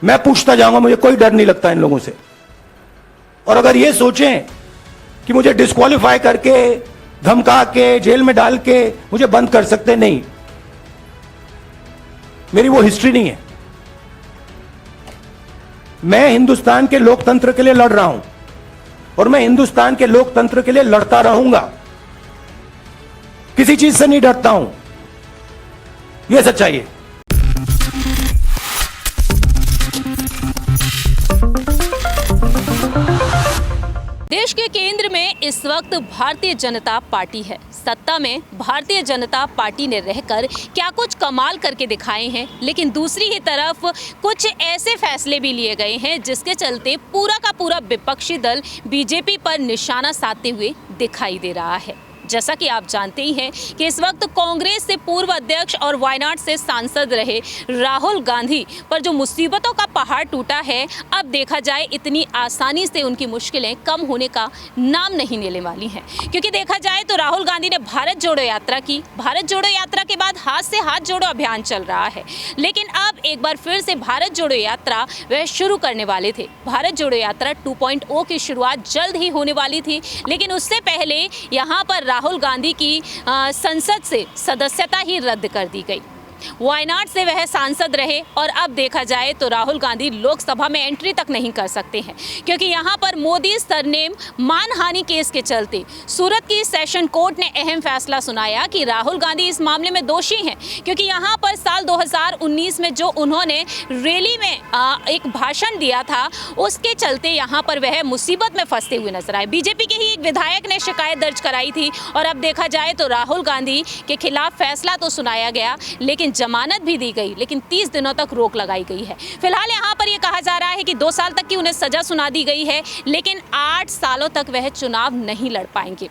मैं पूछता जाऊंगा, मुझे कोई डर नहीं लगता इन लोगों से। और अगर ये सोचें कि मुझे डिस्क्वालीफाई करके, धमका के, जेल में डाल के मुझे बंद कर सकते, नहीं, मेरी वो हिस्ट्री नहीं है। मैं हिंदुस्तान के लोकतंत्र के लिए लड़ रहा हूं और मैं हिंदुस्तान के लोकतंत्र के लिए लड़ता रहूंगा, किसी चीज से नहीं डरता हूं, यह सच्चाई है। देश के केंद्र में इस वक्त भारतीय जनता पार्टी है। सत्ता में भारतीय जनता पार्टी ने रहकर क्या कुछ कमाल करके दिखाए हैं, लेकिन दूसरी ही तरफ कुछ ऐसे फैसले भी लिए गए हैं जिसके चलते पूरा का पूरा विपक्षी दल बीजेपी पर निशाना साधते हुए दिखाई दे रहा है। जैसा कि आप जानते ही हैं कि इस वक्त कांग्रेस से पूर्व अध्यक्ष और वायनाड से सांसद रहे राहुल गांधी पर जो मुसीबतों का पहाड़ टूटा है, अब देखा जाए इतनी आसानी से उनकी मुश्किलें कम होने का नाम नहीं लेने वाली हैं। क्योंकि देखा जाए तो राहुल गांधी ने भारत जोड़ो यात्रा की। भारत जोड़ो यात्रा के बाद हाथ से हाथ जोड़ो अभियान चल रहा है, लेकिन अब एक बार फिर से भारत जोड़ो यात्रा वह शुरू करने वाले थे। भारत जोड़ो यात्रा 2.0 की शुरुआत जल्द ही होने वाली थी, लेकिन उससे पहले यहाँ पर राहुल गांधी की संसद से सदस्यता ही रद्द कर दी गई। वायनाड से वह सांसद रहे और अब देखा जाए तो राहुल गांधी लोकसभा में एंट्री तक नहीं कर सकते हैं, क्योंकि यहाँ पर मोदी सरनेम मानहानि केस के चलते सूरत की सेशन कोर्ट ने अहम फैसला सुनाया कि राहुल गांधी इस मामले में दोषी हैं, क्योंकि यहाँ पर साल 2019 में जो उन्होंने रैली में एक भाषण दिया था, उसके चलते यहाँ पर वह मुसीबत में फंसते हुए नजर आए। बीजेपी के ही एक विधायक ने शिकायत दर्ज कराई थी और अब देखा जाए तो राहुल गांधी के खिलाफ फैसला तो सुनाया गया, लेकिन जमानत भी दी गई, लेकिन 30 दिनों तक रोक लगाई गई है। फिलहाल यहाँ पर यह कहा जा रहा है कि 2 साल तक की उन्हें सजा सुना दी गई है, लेकिन 8 सालों तक वह चुनाव नहीं लड़ पाएंगे।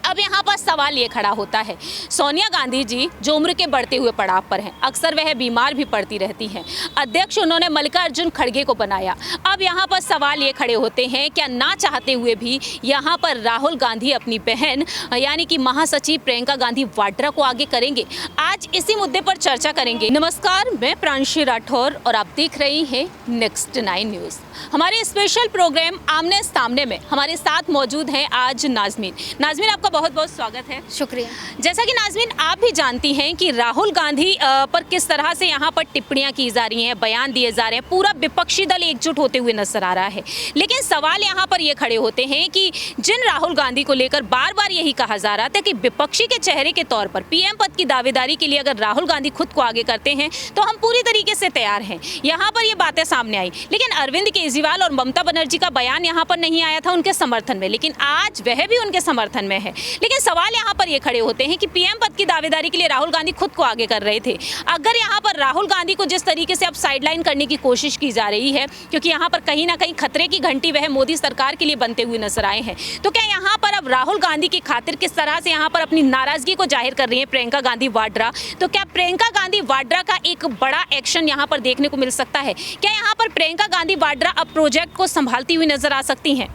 अब यहाँ पर सवाल ये खड़ा होता है, सोनिया गांधी जी जो उम्र के बढ़ते हुए पड़ाव पर हैं, अक्सर वह बीमार भी पड़ती रहती हैं। अध्यक्ष उन्होंने मल्लिकार्जुन खड़गे को बनाया। अब यहाँ पर सवाल ये खड़े होते हैं, क्या ना चाहते हुए भी यहाँ पर राहुल गांधी अपनी बहन यानी कि महासचिव प्रियंका गांधी वाड्रा को आगे करेंगे? आज इसी मुद्दे पर चर्चा करेंगे। नमस्कार, मैं प्रांशी राठौर और आप देख रही हैं नेक्स्ट 9 न्यूज़। हमारे स्पेशल प्रोग्राम आमने सामने में हमारे साथ मौजूद हैं आज नाज़मीन। नाज़मीन, आपका बहुत बहुत स्वागत है। शुक्रिया। जैसा कि नाज़मीन आप भी जानती हैं कि राहुल गांधी पर किस तरह से यहाँ पर टिप्पणियां की जा रही हैं, बयान दिए जा रहे हैं, पूरा विपक्षी दल एकजुट होते हुए नजर आ रहा है। लेकिन सवाल यहाँ पर ये खड़े होते हैं कि जिन राहुल गांधी को लेकर बार बार यही कहा जा रहा था कि विपक्षी के चेहरे के तौर पर पीएम पद की दावेदारी के लिए अगर राहुल गांधी खुद को आगे करते हैं तो हम पूरी तरीके से तैयार हैं। यहाँ पर ये बातें सामने आई, लेकिन अरविंद केजरीवाल और ममता बनर्जी का बयान यहाँ पर नहीं आया था उनके समर्थन में, लेकिन आज वह भी उनके समर्थन में है। लेकिन सवाल यहाँ पर ये खड़े होते हैं कि पीएम पद की दावेदारी के लिए राहुल गांधी खुद को आगे कर रहे थे। अगर यहाँ पर राहुल गांधी को जिस तरीके से अब साइडलाइन करने की कोशिश की जा रही है, क्योंकि यहाँ पर कहीं ना कहीं खतरे की घंटी वह मोदी सरकार के लिए बनते हुए नजर आए हैं, तो क्या यहाँ पर अब राहुल गांधी की खातिर किस तरह से यहाँ पर अपनी नाराजगी को जाहिर कर रही है प्रियंका गांधी वाड्रा? तो क्या प्रियंका गांधी वाड्रा का एक बड़ा एक्शन यहाँ पर देखने को मिल सकता है? क्या यहाँ पर प्रियंका गांधी वाड्रा अब प्रोजेक्ट को संभालती हुई नजर आ सकती हैं?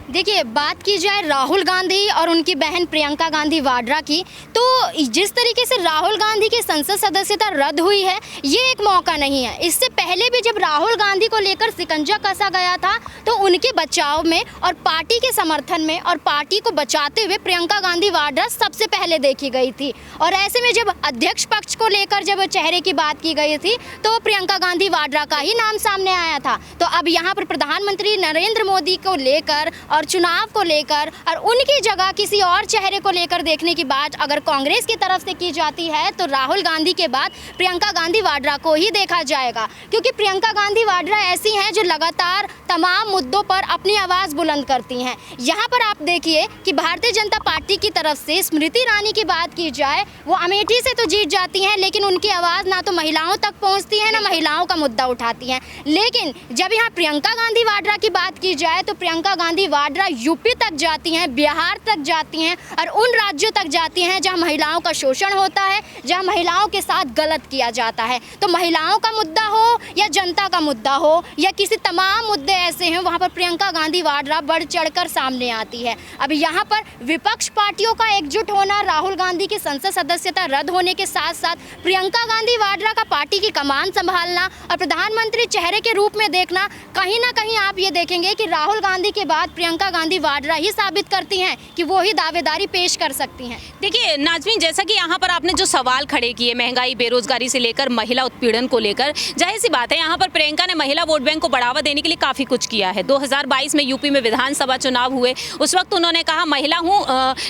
देखिए, बात की जाए राहुल गांधी और उनकी बहन प्रियंका गांधी वाड्रा की, तो जिस तरीके से राहुल गांधी की संसद सदस्यता रद्द हुई है, ये एक मौका नहीं है। इससे पहले भी जब राहुल गांधी को लेकर शिकंजा कसा गया था, तो उनके बचाव में और पार्टी के समर्थन में और पार्टी को बचाते हुए प्रियंका गांधी वाड्रा सबसे पहले देखी गई थी। और ऐसे में जब अध्यक्ष पक्ष को लेकर जब चेहरे की बात की गई थी, तो प्रियंका गांधी वाड्रा का ही नाम सामने आया था। तो अब यहाँ पर प्रधानमंत्री नरेंद्र मोदी को लेकर और चुनाव को लेकर और उनकी जगह किसी और चेहरे को लेकर देखने की बात अगर कांग्रेस की तरफ से की जाती है, तो राहुल गांधी के बाद प्रियंका गांधी वाड्रा को ही देखा जाएगा, क्योंकि प्रियंका गांधी वाड्रा ऐसी हैं जो लगातार तमाम मुद्दों पर अपनी आवाज़ बुलंद करती हैं। यहाँ पर आप देखिए कि भारतीय जनता पार्टी की तरफ से स्मृति ईरानी की बात की जाए, वो अमेठी से तो जीत जाती हैं, लेकिन उनकी आवाज़ ना तो महिलाओं तक पहुँचती है, ना महिलाओं का मुद्दा उठाती हैं। लेकिन जब यहाँ प्रियंका गांधी वाड्रा की बात की जाए, तो प्रियंका गांधी वाड्रा यूपी तक जाती हैं, बिहार तक जाती हैं और उन राज्यों तक जाती हैं जहां महिलाओं का शोषण होता है, जहां महिलाओं के साथ गलत किया जाता है। तो महिलाओं का मुद्दा हो या जनता का मुद्दा हो या किसी तमाम मुद्दे ऐसे हैं, वहां पर प्रियंका गांधी वाड्रा बढ़ चढ़कर सामने आती है। अब यहाँ पर विपक्ष पार्टियों का एकजुट होना, राहुल गांधी की संसद सदस्यता रद्द होने के साथ साथ प्रियंका गांधी वाड्रा का पार्टी की कमान संभालना और प्रधानमंत्री चेहरे के रूप में देखना, कहीं ना कहीं आप ये देखेंगे कि राहुल गांधी के बाद प्रियंका गांधी वाड्रा ही साबित करती हैं कि वो ही दावेदारी पेश कर सकती हैं। देखिए नाज़मीन, जैसा कि यहाँ पर आपने जो सवाल खड़े किए महंगाई, बेरोजगारी से लेकर महिला उत्पीड़न को लेकर, जाहिर सी बात है यहाँ पर प्रियंका ने महिला वोट बैंक को बढ़ावा देने के लिए काफ़ी कुछ किया है। 2022 में यूपी में विधानसभा चुनाव हुए, उस वक्त उन्होंने कहा महिला हूँ,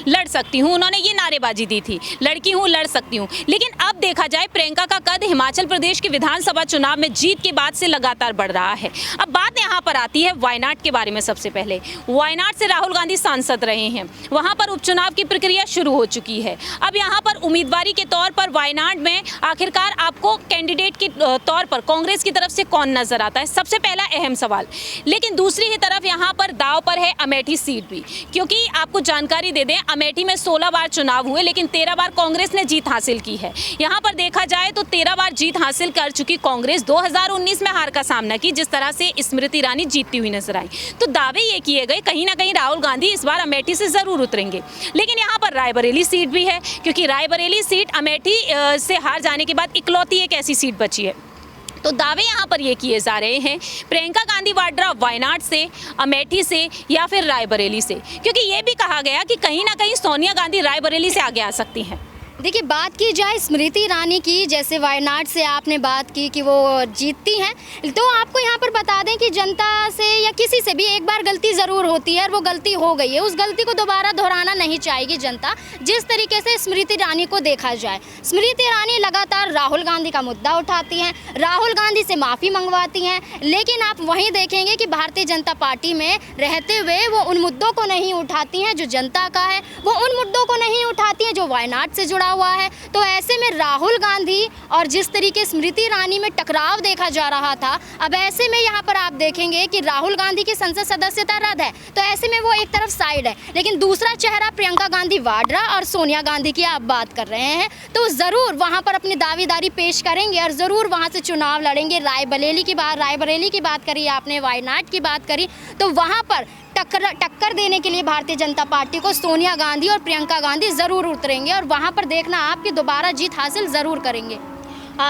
लड़ सकती हूँ, उन्होंने ये नारेबाजी दी थी, लड़की हूँ, लड़ सकती हूँ। लेकिन अब देखा जाए प्रियंका का कद हिमाचल प्रदेश के विधानसभा चुनाव में जीत के बाद से लगातार बढ़ रहा है। अब बात यहाँ पर आती है वायनाड के बारे में। सबसे पहले वायनाड से राहुल गांधी सांसद रहे हैं, वहाँ पर उपचुनाव की प्रक्रिया शुरू हो चुकी है। अब यहाँ पर उम्मीदवारी के तौर पर वायनाड में आखिरकार आपको कैंडिडेट के तौर पर कांग्रेस की तरफ से कौन नजर आता है, सबसे पहला अहम सवाल। लेकिन दूसरी ही तरफ यहाँ पर दाव पर है अमेठी सीट भी, क्योंकि आपको जानकारी दे दें अमेठी में 16 बार चुनाव हुए लेकिन 13 बार कांग्रेस ने जीत हासिल की है। यहाँ पर देखा जाए तो 13 बार जीत हासिल कर चुकी कांग्रेस 2019 में हार का सामना की, जिस तरह से स्मृति ईरानी जीतती हुई नजर आई। तो दावे ये किए गए कहीं ना कहीं राहुल गांधी इस बार अमेठी से जरूर उतरेंगे। लेकिन यहाँ पर रायबरेली सीट भी है, क्योंकि रायबरेली सीट अमेठी से हार जाने के बाद इकलौती एक ऐसी सीट बची है। तो दावे यहाँ पर ये किए जा रहे हैं प्रियंका गांधी वाड्रा वायनाड से, अमेठी से या फिर रायबरेली से, क्योंकि ये भी कहा गया कि कहीं ना कहीं सोनिया गांधी रायबरेली से आगे आ सकती हैं। देखिए, बात की जाए स्मृति ईरानी की, जैसे वायनाड से आपने बात की कि वो जीतती हैं, तो आपको यहाँ पर बता दें कि जनता से या किसी से भी एक बार गलती ज़रूर होती है और वो गलती हो गई है, उस गलती को दोबारा दोहराना नहीं चाहेगी जनता। जिस तरीके से स्मृति ईरानी को देखा जाए, स्मृति ईरानी लगातार राहुल गांधी का मुद्दा उठाती हैं, राहुल गांधी से माफ़ी मंगवाती हैं, लेकिन आप वहीं देखेंगे कि भारतीय जनता पार्टी में रहते हुए वो उन मुद्दों को नहीं उठाती हैं जो जनता का है, वो उन मुद्दों को नहीं उठाती हैं जो वायनाड से जुड़ा हुआ है। तो ऐसे में राहुल गांधी और जिस तरीके स्मृति ईरानी में टकराव देखा जा रहा था, अब ऐसे में यहाँ पर आप देखेंगे कि राहुल गांधी की संसद सदस्यता रद्द है, तो ऐसे में वो एक तरफ साइड है, लेकिन दूसरा चेहरा प्रियंका गांधी वाड्रा और सोनिया गांधी की आप बात कर रहे हैं, तो ज़रूर वहाँ पर अपनी दावेदारी पेश करेंगे और ज़रूर वहाँ से चुनाव लड़ेंगे। रायबरेली की बात करी आपने, वायनाड की बात करी, तो वहाँ पर टक्कर देने के लिए भारतीय जनता पार्टी को सोनिया गांधी और प्रियंका गांधी ज़रूर उतरेंगे और वहां पर देखना आपकी दोबारा जीत हासिल ज़रूर करेंगे।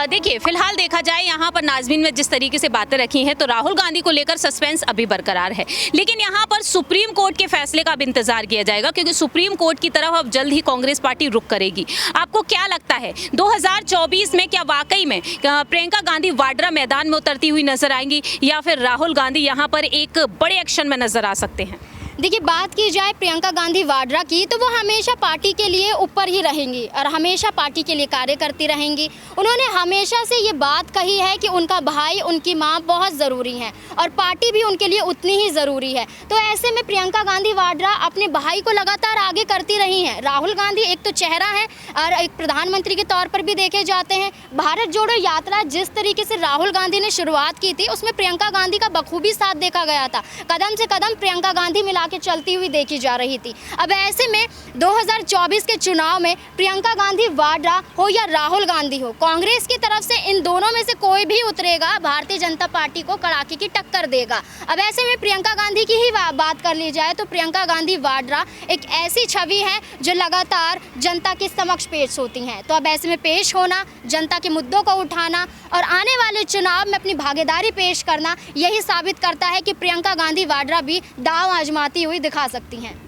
देखिए, फिलहाल देखा जाए यहाँ पर नाज़मीन में जिस तरीके से बातें रखी हैं, तो राहुल गांधी को लेकर सस्पेंस अभी बरकरार है। लेकिन यहाँ पर सुप्रीम कोर्ट के फैसले का अब इंतजार किया जाएगा, क्योंकि सुप्रीम कोर्ट की तरफ अब जल्द ही कांग्रेस पार्टी रुख करेगी। आपको क्या लगता है 2024 में क्या वाकई में प्रियंका गांधी वाड्रा मैदान में उतरती हुई नजर आएंगी, या फिर राहुल गांधी यहाँ पर एक बड़े एक्शन में नजर आ सकते हैं? देखिए, बात की जाए प्रियंका गांधी वाड्रा की, तो वो हमेशा पार्टी के लिए ऊपर ही रहेंगी और हमेशा पार्टी के लिए कार्य करती रहेंगी। उन्होंने हमेशा से ये बात कही है कि उनका भाई, उनकी माँ बहुत ज़रूरी हैं और पार्टी भी उनके लिए उतनी ही ज़रूरी है। तो ऐसे में प्रियंका गांधी वाड्रा अपने भाई को लगातार आगे करती रही हैं। राहुल गांधी एक तो चेहरा है और एक प्रधानमंत्री के तौर पर भी देखे जाते हैं। भारत जोड़ो यात्रा जिस तरीके से राहुल गांधी ने शुरुआत की थी, उसमें प्रियंका गांधी का बखूबी साथ देखा गया था। कदम से कदम प्रियंका गांधी मिला के चलती हुई देखी जा रही थी। अब ऐसे में 2024 के चुनाव में प्रियंका गांधी वाड्रा हो या राहुल गांधी हो, कांग्रेस की तरफ से इन दोनों में से कोई भी उतरेगा, भारतीय जनता पार्टी को कड़ाके की टक्कर देगा। अब ऐसे में प्रियंका गांधी की ही बात कर ली जाए तो प्रियंका गांधी वाड्रा एक ऐसी छवि है जो लगातार जनता के समक्ष पेश होती हैं। तो अब ऐसे में पेश होना, जनता के मुद्दों को उठाना और आने वाले चुनाव में अपनी भागीदारी पेश करना, यही साबित करता है कि प्रियंका गांधी वाड्रा भी दांव आजमाती हुई दिखा सकती हैं।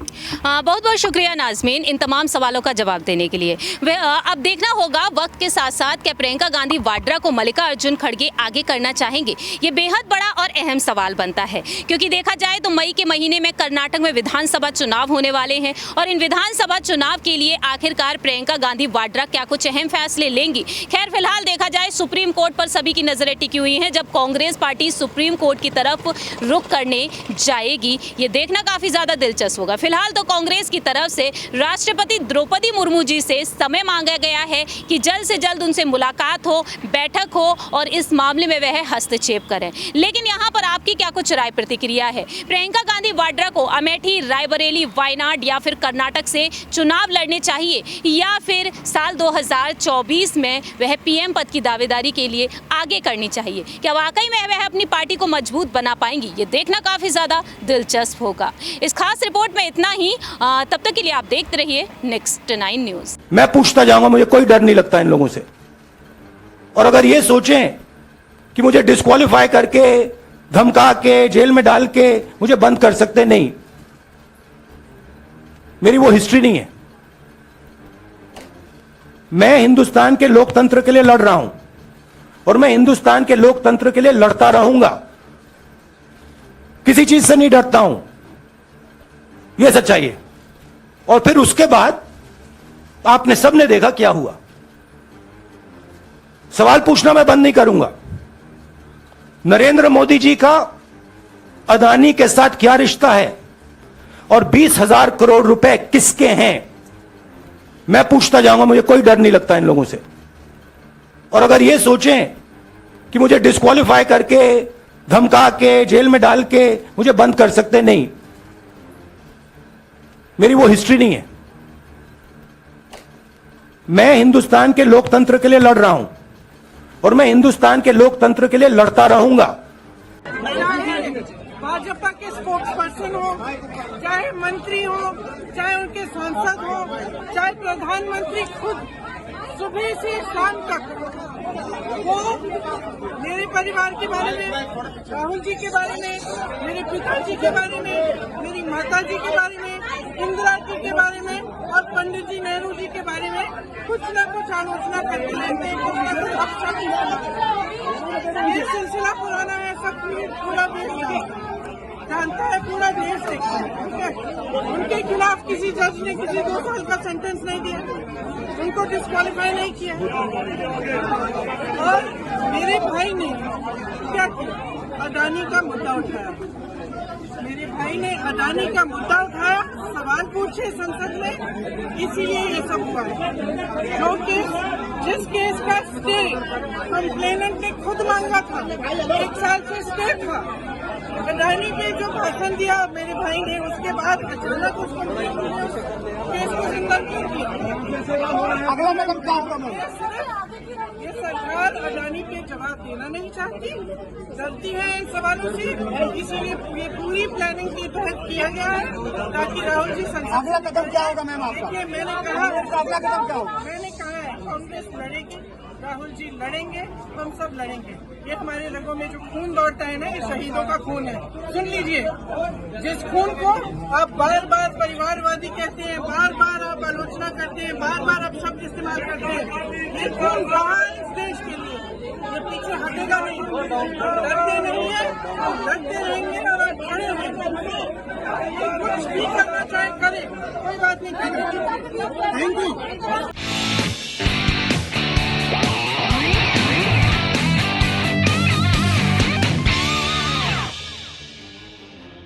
बहुत बहुत शुक्रिया नाज़मीन इन तमाम सवालों का जवाब देने के लिए। अब देखना होगा वक्त के साथ साथ क्या प्रियंका गांधी वाड्रा को मल्लिकार्जुन खड़गे आगे करना चाहेंगे। ये बेहद बड़ा और अहम सवाल बनता है, क्योंकि देखा जाए तो मई के महीने में कर्नाटक में विधानसभा चुनाव होने वाले हैं और इन विधानसभा चुनाव के लिए आखिरकार प्रियंका गांधी वाड्रा क्या कुछ अहम फैसले लेंगी। खैर, फिलहाल देखा जाए सुप्रीम कोर्ट पर सभी की नजरें टिकी हुई हैं। जब कांग्रेस पार्टी सुप्रीम कोर्ट की तरफ रुख करने जाएगी, ये देखना काफ़ी ज़्यादा दिलचस्प होगा। फिलहाल फिलहाल तो कांग्रेस की तरफ से राष्ट्रपति द्रौपदी मुर्मू जी से समय मांगा गया है कि जल्द से जल्द उनसे मुलाकात हो, बैठक हो और इस मामले में वह हस्तक्षेप करें। लेकिन यहाँ पर आपकी क्या कुछ राय प्रतिक्रिया है? प्रियंका गांधी वाड्रा को अमेठी, रायबरेली, वायनाड या फिर कर्नाटक से चुनाव लड़ने चाहिए या फिर साल 2024 में वह पीएम पद की दावेदारी के लिए आगे करनी चाहिए? क्या वाकई में वह अपनी पार्टी को मजबूत बना पाएंगी? ये देखना काफी ज्यादा दिलचस्प होगा। इस खास रिपोर्ट में इतना ही। तब तक के लिए आप देखते रहिए नेक्स्ट 9 न्यूज। मैं पूछता जाऊंगा, मुझे कोई डर नहीं लगता इन लोगों से। और अगर ये सोचें कि मुझे डिस्क्वालीफाई करके, धमका के, जेल में डाल के मुझे बंद कर सकते, नहीं, मेरी वो हिस्ट्री नहीं है। मैं हिंदुस्तान के लोकतंत्र के लिए लड़ रहा हूं और मैं हिंदुस्तान के लोकतंत्र के लिए लड़ता रहूंगा। किसी चीज से नहीं डरता हूं, यह सच्चाई है। और फिर उसके बाद आपने सबने देखा क्या हुआ। सवाल पूछना मैं बंद नहीं करूंगा। नरेंद्र मोदी जी का अदानी के साथ क्या रिश्ता है और 20,000 करोड़ रुपए किसके हैं, मैं पूछता जाऊंगा। मुझे कोई डर नहीं लगता इन लोगों से। और अगर ये सोचें कि मुझे डिस्क्वालीफाई करके, धमका के, जेल में डाल के मुझे बंद कर सकते, नहीं, मेरी वो हिस्ट्री नहीं है। मैं हिंदुस्तान के लोकतंत्र के लिए लड़ रहा हूं और मैं हिंदुस्तान के लोकतंत्र के लिए लड़ता रहूंगा। भाजपा के स्पोक्स पर्सन हो, चाहे मंत्री हो, चाहे उनके सांसद हो, चाहे प्रधानमंत्री खुद, सुबह से शाम तक वो मेरे परिवार के बारे में, राहुल जी के बारे में, मेरे पिताजी के बारे में, मेरी माता जी के बारे में, इंदिरा जी के बारे में और पंडित जी नेहरू जी के बारे में कुछ न कुछ आलोचना करते रहते हैं, कुछ न कुछ अपशब्द। ये सिलसिला पुराना है, सब पूरा देश जानता है, पूरा देश देखता है, ठीक है। उनके खिलाफ किसी जज ने किसी 2 साल का सेंटेंस नहीं दिया, उनको डिस्क्वालीफाई नहीं किया। और मेरे भाई ने क्या किया? अडानी का मुद्दा उठाया। मेरे भाई ने अडानी का मुद्दा उठाया, सवाल पूछे संसद में, इसीलिए ये सब हुआ। जो केस, जिस केस का स्टे कंप्लेनेंट ने खुद मांगा था, 1 साल से स्टे था, अडानी पे जो भाषण दिया मेरे भाई ने, उसके बाद अचानक उस केस को जिंदा क्यों किया? अगला कदम क्या होगा? ये सरकार अडानी पे जवाब देना नहीं चाहती, डरती है इन सवालों से, इसीलिए ये पूरी प्लानिंग के तहत किया गया है ताकि राहुल जी संसद। अगला कदम क्या होगा मैम आपका? देखिए, मैंने कहा अगला कदम क्या होगा? मैंने कहा है कांग्रेस लड़ेगी, राहुल जी लड़ेंगे, हम सब लड़ेंगे। ये हमारे रगों में जो खून दौड़ता है ना, ये शहीदों का खून है। सुन लीजिए, जिस खून को आप बार बार परिवारवादी कहते हैं, बार बार आप आलोचना करते हैं, बार बार आप शब्द इस्तेमाल करते हैं, ये खून रहा है इस देश के लिए, ये पीछे हटेगा नहीं। लड़ते नहीं है, लड़ते रहेंगे और आप खड़े रहेंगे। कुछ भी करना चाहे करें, कोई बात नहीं। Thank you.